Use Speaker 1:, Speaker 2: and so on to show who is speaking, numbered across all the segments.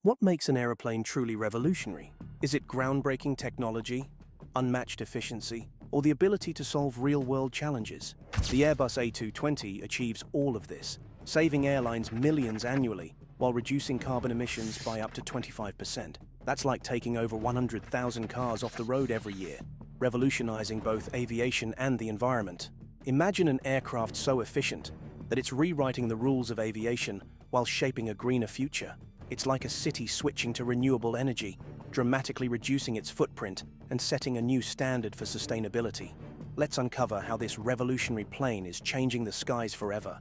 Speaker 1: What makes an aeroplane truly revolutionary? Is it groundbreaking technology, unmatched efficiency, or the ability to solve real-world challenges? The Airbus A220 achieves all of this, saving airlines millions annually while reducing carbon emissions by up to 25%. That's like taking over 100,000 cars off the road every year, revolutionizing both aviation and the environment. Imagine an aircraft so efficient that it's rewriting the rules of aviation while shaping a greener future. It's like a city switching to renewable energy, dramatically reducing its footprint and setting a new standard for sustainability. Let's uncover how this revolutionary plane is changing the skies forever.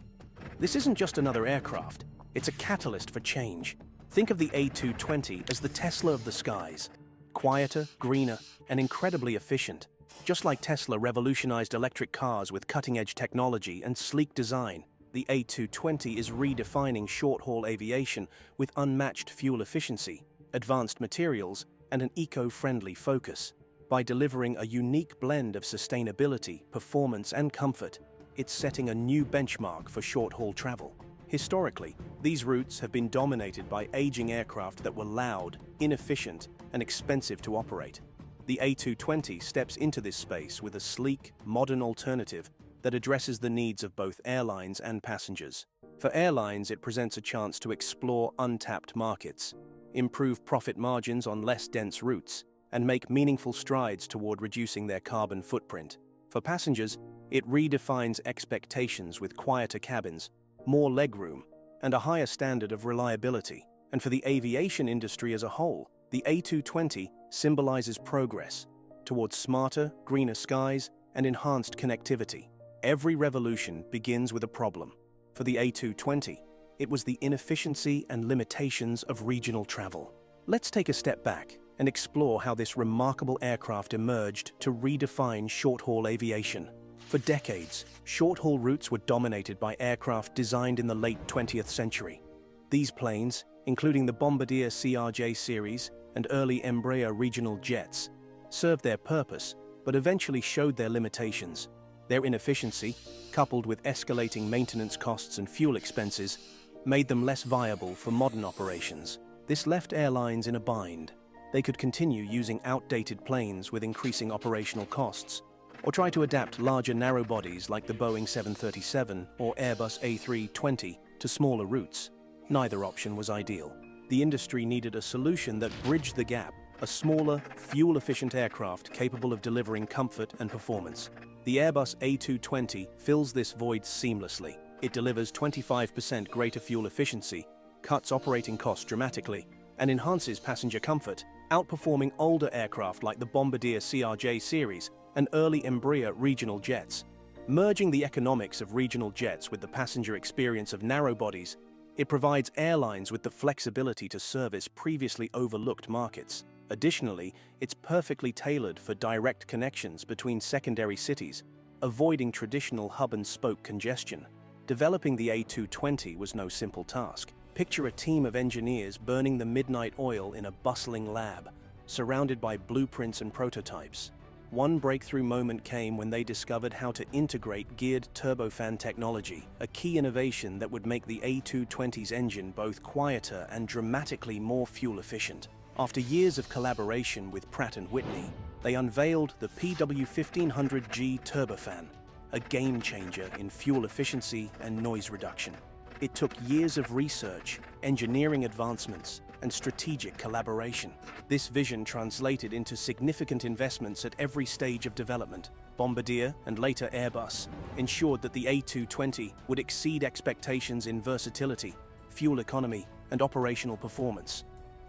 Speaker 1: This isn't just another aircraft, it's a catalyst for change. Think of the A220 as the Tesla of the skies. Quieter, greener, and incredibly efficient. Just like Tesla revolutionized electric cars with cutting-edge technology and sleek design, the A220 is redefining short-haul aviation with unmatched fuel efficiency, advanced materials, and an eco-friendly focus. By delivering a unique blend of sustainability, performance, and comfort, it's setting a new benchmark for short-haul travel. Historically, these routes have been dominated by aging aircraft that were loud, inefficient, and expensive to operate. The A220 steps into this space with a sleek, modern alternative that addresses the needs of both airlines and passengers. For airlines, it presents a chance to explore untapped markets, improve profit margins on less dense routes, and make meaningful strides toward reducing their carbon footprint. For passengers, it redefines expectations with quieter cabins, more legroom, and a higher standard of reliability. And for the aviation industry as a whole, the A220 symbolizes progress towards smarter, greener skies and enhanced connectivity. Every revolution begins with a problem. For the A220, it was the inefficiency and limitations of regional travel. Let's take a step back and explore how this remarkable aircraft emerged to redefine short-haul aviation. For decades, short-haul routes were dominated by aircraft designed in the late 20th century. These planes, including the Bombardier CRJ series and early Embraer regional jets, served their purpose but eventually showed their limitations. Their inefficiency, coupled with escalating maintenance costs and fuel expenses, made them less viable for modern operations. This left airlines in a bind. They could continue using outdated planes with increasing operational costs, or try to adapt larger narrow bodies like the Boeing 737 or Airbus A320 to smaller routes. Neither option was ideal. The industry needed a solution that bridged the gap, a smaller, fuel-efficient aircraft capable of delivering comfort and performance. The Airbus A220 fills this void seamlessly. It delivers 25% greater fuel efficiency, cuts operating costs dramatically, and enhances passenger comfort, outperforming older aircraft like the Bombardier CRJ series and early Embraer regional jets. Merging the economics of regional jets with the passenger experience of narrow bodies, it provides airlines with the flexibility to service previously overlooked markets. Additionally, it's perfectly tailored for direct connections between secondary cities, avoiding traditional hub-and-spoke congestion. Developing the A220 was no simple task. Picture a team of engineers burning the midnight oil in a bustling lab, surrounded by blueprints and prototypes. One breakthrough moment came when they discovered how to integrate geared turbofan technology, a key innovation that would make the A220's engine both quieter and dramatically more fuel-efficient. After years of collaboration with Pratt & Whitney, they unveiled the PW1500G turbofan, a game-changer in fuel efficiency and noise reduction. It took years of research, engineering advancements, and strategic collaboration. This vision translated into significant investments at every stage of development. Bombardier, and later Airbus, ensured that the A220 would exceed expectations in versatility, fuel economy, and operational performance.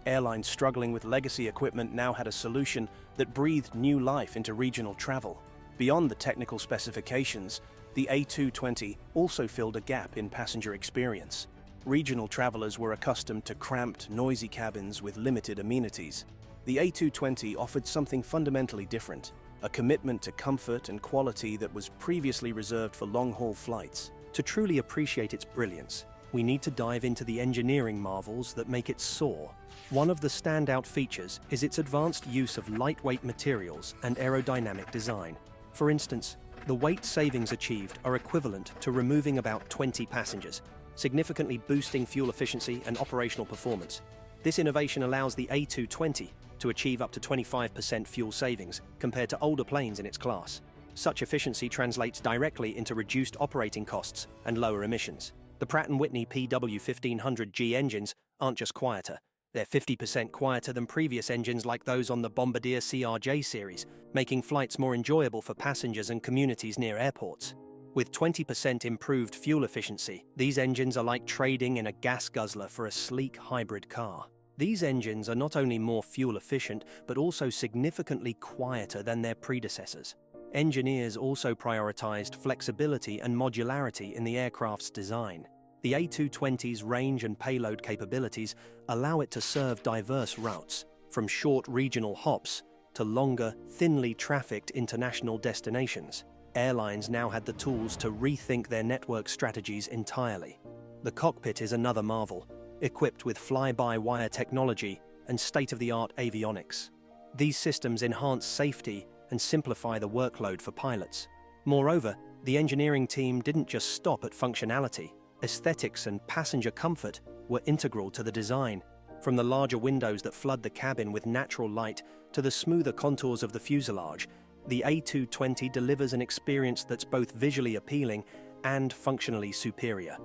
Speaker 1: Airlines struggling with legacy equipment now had a solution that breathed new life into regional travel. Beyond the technical specifications, the A220 also filled a gap in passenger experience. Regional travelers were accustomed to cramped, noisy cabins with limited amenities. The A220 offered something fundamentally different, a commitment to comfort and quality that was previously reserved for long-haul flights. To truly appreciate its brilliance, we need to dive into the engineering marvels that make it soar. One of the standout features is its advanced use of lightweight materials and aerodynamic design. For instance, the weight savings achieved are equivalent to removing about 20 passengers, significantly boosting fuel efficiency and operational performance. This innovation allows the A220 to achieve up to 25% fuel savings compared to older planes in its class. Such efficiency translates directly into reduced operating costs and lower emissions. The Pratt & Whitney PW1500G engines aren't just quieter. They're 50% quieter than previous engines like those on the Bombardier CRJ series, making flights more enjoyable for passengers and communities near airports. With 20% improved fuel efficiency, these engines are like trading in a gas guzzler for a sleek hybrid car. These engines are not only more fuel efficient, but also significantly quieter than their predecessors. Engineers also prioritized flexibility and modularity in the aircraft's design. The A220's range and payload capabilities allow it to serve diverse routes, from short regional hops to longer, thinly trafficked international destinations. Airlines now had the tools to rethink their network strategies entirely. The cockpit is another marvel, equipped with fly-by-wire technology and state-of-the-art avionics. These systems enhance safety and simplify the workload for pilots. Moreover, the engineering team didn't just stop at functionality. Aesthetics and passenger comfort were integral to the design, from the larger windows that flood the cabin with natural light to the smoother contours of the fuselage. The A220 delivers an experience that's both visually appealing and functionally superior.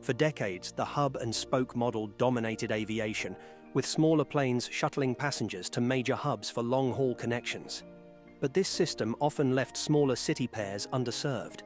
Speaker 1: For decades, the hub-and-spoke model dominated aviation, with smaller planes shuttling passengers to major hubs for long-haul connections. But this system often left smaller city pairs underserved.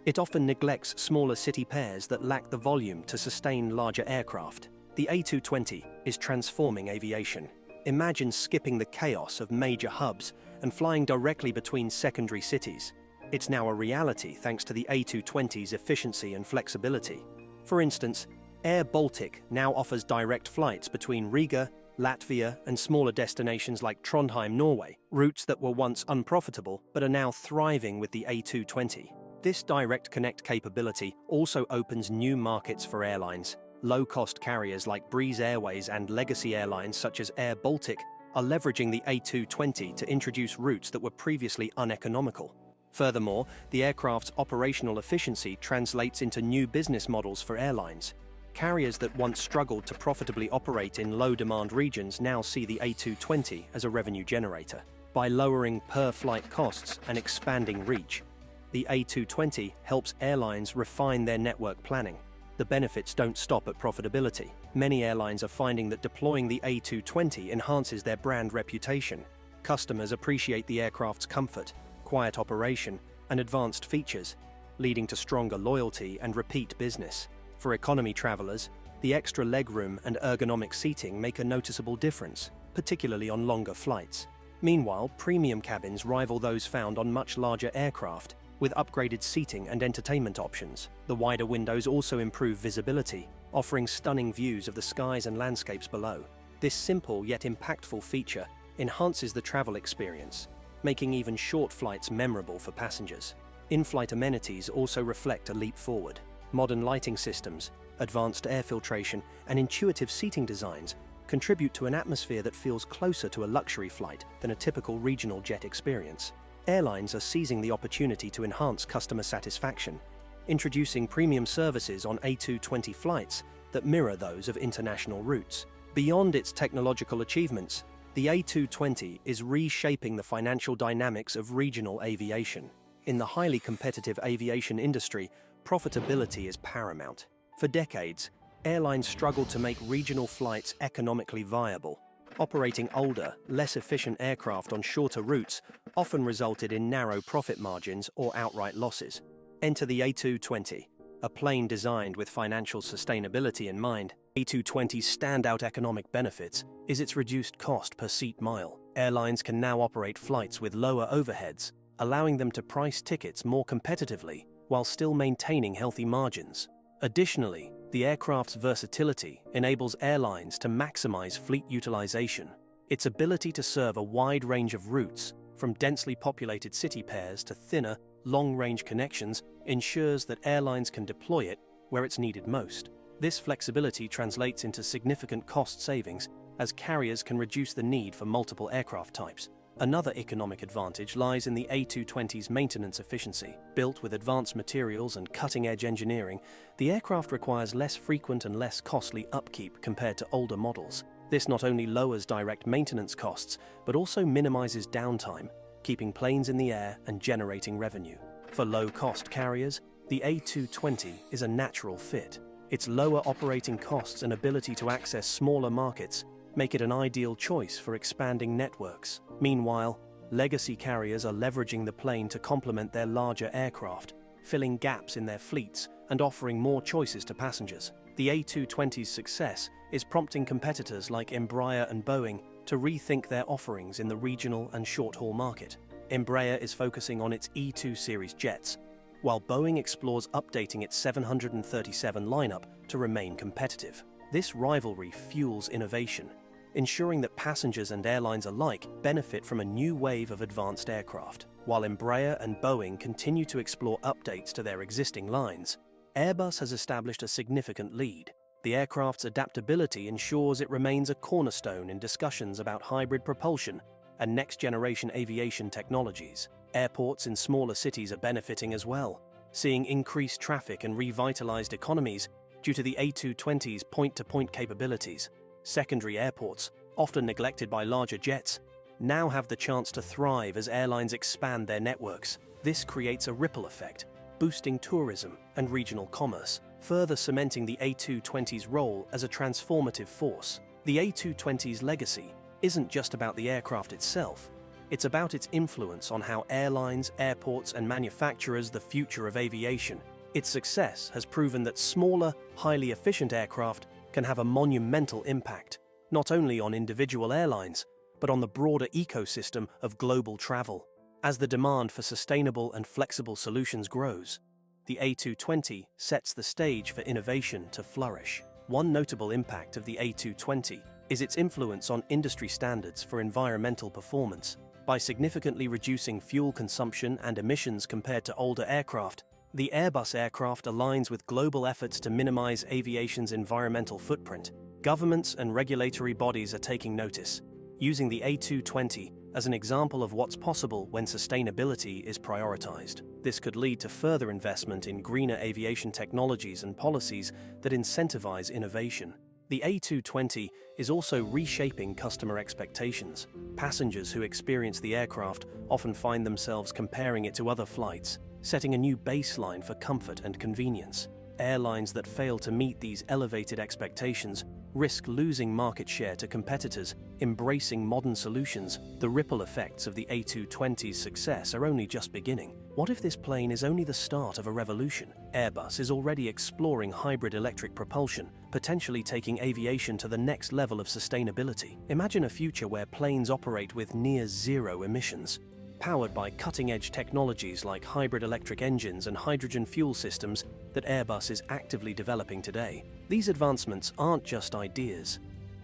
Speaker 1: It often neglects smaller city pairs that lack the volume to sustain larger aircraft. The A220 is transforming aviation. Imagine skipping the chaos of major hubs and flying directly between secondary cities. It's now a reality thanks to the A220's efficiency and flexibility. For instance, Air Baltic now offers direct flights between Riga, Latvia, and smaller destinations like Trondheim, Norway, routes that were once unprofitable but are now thriving with the A220. This direct connect capability also opens new markets for airlines. Low-cost carriers like Breeze Airways and legacy airlines such as Air Baltic are leveraging the A220 to introduce routes that were previously uneconomical. Furthermore, the aircraft's operational efficiency translates into new business models for airlines. Carriers that once struggled to profitably operate in low-demand regions now see the A220 as a revenue generator. By lowering per-flight costs and expanding reach, the A220 helps airlines refine their network planning. The benefits don't stop at profitability. Many airlines are finding that deploying the A220 enhances their brand reputation. Customers appreciate the aircraft's comfort, quiet operation, and advanced features, leading to stronger loyalty and repeat business. For economy travelers, the extra legroom and ergonomic seating make a noticeable difference, particularly on longer flights. Meanwhile, premium cabins rival those found on much larger aircraft, with upgraded seating and entertainment options. The wider windows also improve visibility, offering stunning views of the skies and landscapes below. This simple yet impactful feature enhances the travel experience, making even short flights memorable for passengers. In-flight amenities also reflect a leap forward. Modern lighting systems, advanced air filtration, and intuitive seating designs contribute to an atmosphere that feels closer to a luxury flight than a typical regional jet experience. Airlines are seizing the opportunity to enhance customer satisfaction, introducing premium services on A220 flights that mirror those of international routes. Beyond its technological achievements, the A220 is reshaping the financial dynamics of regional aviation. In the highly competitive aviation industry, profitability is paramount. For decades, airlines struggled to make regional flights economically viable. Operating older, less efficient aircraft on shorter routes often resulted in narrow profit margins or outright losses. Enter the A220, a plane designed with financial sustainability in mind. A220's standout economic benefits is its reduced cost per seat mile. Airlines can now operate flights with lower overheads, allowing them to price tickets more competitively while still maintaining healthy margins. Additionally, the aircraft's versatility enables airlines to maximize fleet utilization. Its ability to serve a wide range of routes, from densely populated city pairs to thinner, long-range connections, ensures that airlines can deploy it where it's needed most. This flexibility translates into significant cost savings, as carriers can reduce the need for multiple aircraft types. Another economic advantage lies in the A220's maintenance efficiency. Built with advanced materials and cutting-edge engineering, the aircraft requires less frequent and less costly upkeep compared to older models. This not only lowers direct maintenance costs, but also minimizes downtime, keeping planes in the air and generating revenue. For low-cost carriers, the A220 is a natural fit. Its lower operating costs and ability to access smaller markets make it an ideal choice for expanding networks. Meanwhile, legacy carriers are leveraging the plane to complement their larger aircraft, filling gaps in their fleets and offering more choices to passengers. The A220's success is prompting competitors like Embraer and Boeing to rethink their offerings in the regional and short-haul market. Embraer is focusing on its E2 series jets, while Boeing explores updating its 737 lineup to remain competitive. This rivalry fuels innovation, ensuring that passengers and airlines alike benefit from a new wave of advanced aircraft. While Embraer and Boeing continue to explore updates to their existing lines, Airbus has established a significant lead. The aircraft's adaptability ensures it remains a cornerstone in discussions about hybrid propulsion and next-generation aviation technologies. Airports in smaller cities are benefiting as well, seeing increased traffic and revitalized economies due to the A220's point-to-point capabilities. Secondary airports, often neglected by larger jets, now have the chance to thrive as airlines expand their networks. This creates a ripple effect, boosting tourism and regional commerce, further cementing the A220's role as a transformative force. The A220's legacy isn't just about the aircraft itself, it's about its influence on how airlines, airports, and manufacturers the future of aviation. Its success has proven that smaller, highly efficient aircraft can have a monumental impact, not only on individual airlines, but on the broader ecosystem of global travel. As the demand for sustainable and flexible solutions grows, the A220 sets the stage for innovation to flourish. One notable impact of the A220 is its influence on industry standards for environmental performance. By significantly reducing fuel consumption and emissions compared to older aircraft, the Airbus aircraft aligns with global efforts to minimize aviation's environmental footprint. Governments and regulatory bodies are taking notice, using the A220 as an example of what's possible when sustainability is prioritized. This could lead to further investment in greener aviation technologies and policies that incentivize innovation. The A220 is also reshaping customer expectations. Passengers who experience the aircraft often find themselves comparing it to other flights, setting a new baseline for comfort and convenience. Airlines that fail to meet these elevated expectations risk losing market share to competitors embracing modern solutions. The ripple effects of the A220's success are only just beginning. What if this plane is only the start of a revolution? Airbus is already exploring hybrid electric propulsion, potentially taking aviation to the next level of sustainability. Imagine a future where planes operate with near-zero emissions, powered by cutting-edge technologies like hybrid electric engines and hydrogen fuel systems that Airbus is actively developing today. These advancements aren't just ideas.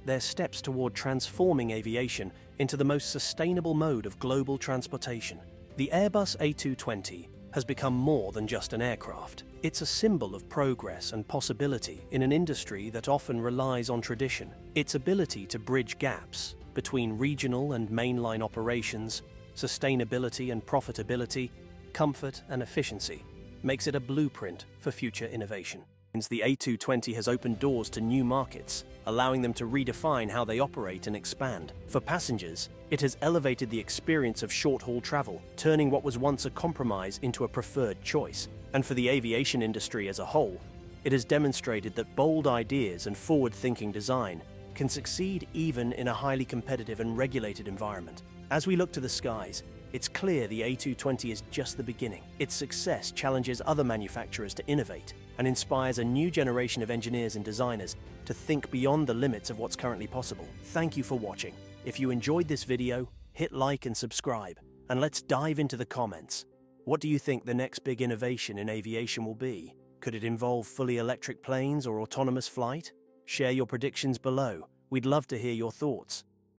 Speaker 1: They're steps toward transforming aviation into the most sustainable mode of global transportation. The Airbus A220 has become more than just an aircraft. It's a symbol of progress and possibility in an industry that often relies on tradition. Its ability to bridge gaps between regional and mainline operations, sustainability and profitability, comfort and efficiency, makes it a blueprint for future innovation. The A220 has opened doors to new markets, allowing them to redefine how they operate and expand. For passengers, it has elevated the experience of short-haul travel, turning what was once a compromise into a preferred choice. And for the aviation industry as a whole, it has demonstrated that bold ideas and forward-thinking design can succeed even in a highly competitive and regulated environment. As we look to the skies, it's clear the A220 is just the beginning. Its success challenges other manufacturers to innovate and inspires a new generation of engineers and designers to think beyond the limits of what's currently possible. Thank you for watching. If you enjoyed this video, hit like and subscribe, and let's dive into the comments. What do you think the next big innovation in aviation will be? Could it involve fully electric planes or autonomous flight? Share your predictions below. We'd love to hear your thoughts.